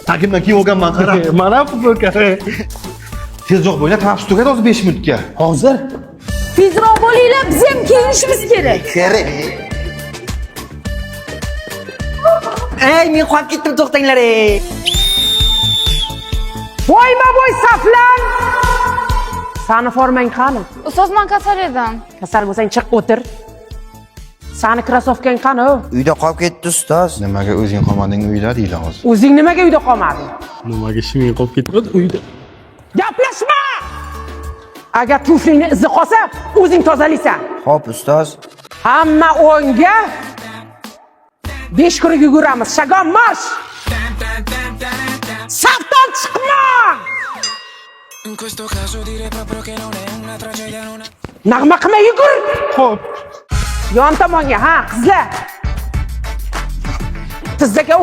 Takimdan keyin olganman qara. Mana futbolka. Tezroq bo'la, tanaffus tugadi hozir 5 minutga. Hozir. Tezroq bo'linglar, biz ham kiyinishimiz kerak. Kerak. Ey, men qolib ketdim, to'xtanglar ey. Voyma-voy saflan. Sani formang qani? Ustoz, men kasal edim. Kasal bo'lsang chiq o'tir. Sani krasovkang qani? Uyda qolib ketdi ustoz. Nimaga o'zing qolmading uyda deylar hozir. O'zing nimaga uyda qolmading? Nimaga shiming qolib ketdi uyda? Gaplashma! Agar tuflingni izi qolsa, o'zing tozalaysan. Xo'p ustoz. Hamma o'nga 5 kun yuguramiz. Shagon marsh! Safdan chiqma! Nag'ma qilmay yugur. Xo'p. Yon tomonga, ha, qizlar. Tizzaga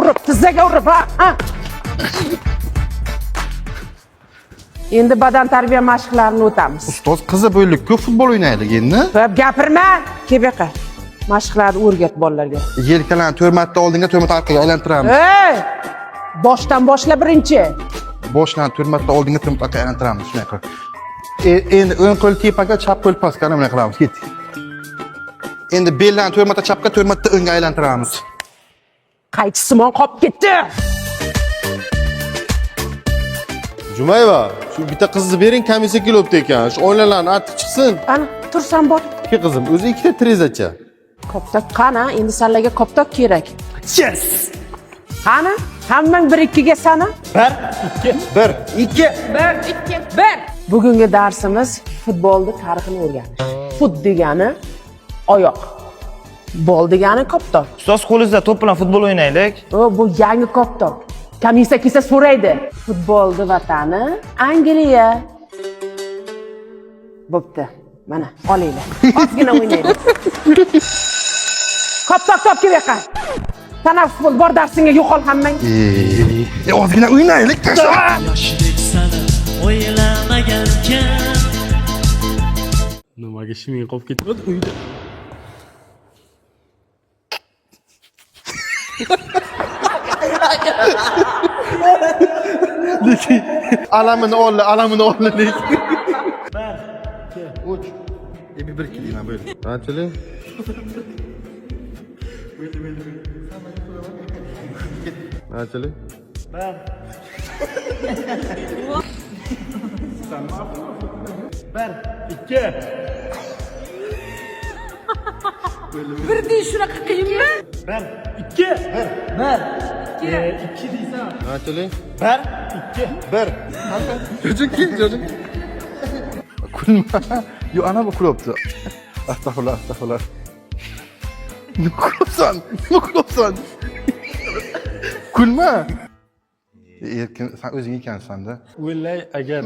urib, ha. Endi badan tarbiya mashqlarini o'tamiz. Ustoz qizi bo'ylik-ku futbol o'ynaylik endi. Ko'p gapirma, kel bu yoqqa. Mashqlarni o'rgat bolalarga. Yelkalarni 4 marta oldinga, 4 marta orqaga aylantiramiz. Ey! Boshdan boshla birinchi. Boshdan 4 marta oldinga, 4 marta orqaga aylantiramiz. Shunday qilib. Endi o'ng qo'l tepaga, chap qo'l pastga mana qilamiz. Ket. Endi bellarni 4 marta chapga, 4 marta o'ngga aylantiramiz. Qaychisimon qolib ketdi. Jumayeva, shu bitta qizni bering, komissiya kelibdi ekan. Shu oilalarni artib chiqsin. Ana, tursan bor. Ke qizim, o'zi ikkita trezacha. Koptok qani? Endi sallaga koptok kerak. Yes! Qani? Hammang 1-2 ga sana. 1 2 1. Bugungi darsimiz futbolni tarixini o'rganish. Fut degani oyoq. Bol degani koptok. Ustoz, qo'lingizda to'p bilan futbol o'ynaylik. Bu yangi koptok. Komissiya kelsa so'raydi. Futbolni vatani Angliya. Bo'pti. Mana, olinglar. Ozgina o'ynaylik. Koptok topga yoqa. Tanaffus futbol bor darsingga yo'qol hammang. Ozgina o'ynaylik. Yoshlik sani o'ylamagankan. Nimaga shiming qolib ketdi uyda? Alamini ol. Lekin. 3. Bir kelima böyle. Qanchalik? Qanchalik? Birdi shunaqa qiyinmi? Qanchalik? 1. Çocuk. Kulma. Yo ana bu kulüptü. Estağfurullah. Ne kulüpsan? Kulma. Erkin, sen özün ekansan da. Vallahi agar